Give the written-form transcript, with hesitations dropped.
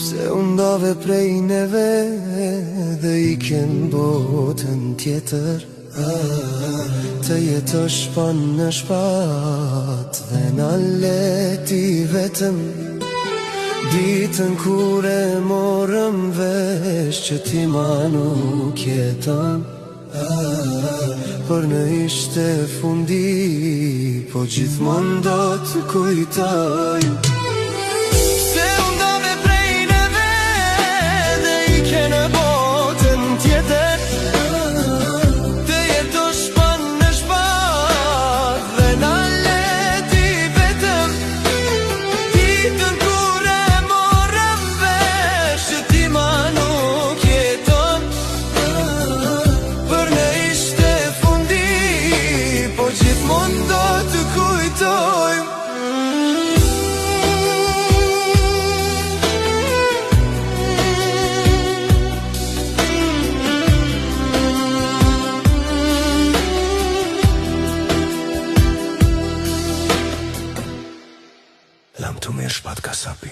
Pse u ndove prej neve dhe i ken botën tjetër. Të jetosh pa në shpat dhe na leti vetëm. Ditën kur e morëm vesh që ti ma nuk jeton. Për në ishte fundi, po gjithmon do të kujtoj. Se undove prej neve dhe i kene botën tjetër. Të jetosh pa në shpat dhe na leti vetëm. Ditën kur e morëm vesh që ti ma nuk jeton. Për në ishte fundi, po gjithmon do të kujtoj. Lam të mirë shpat kasapi.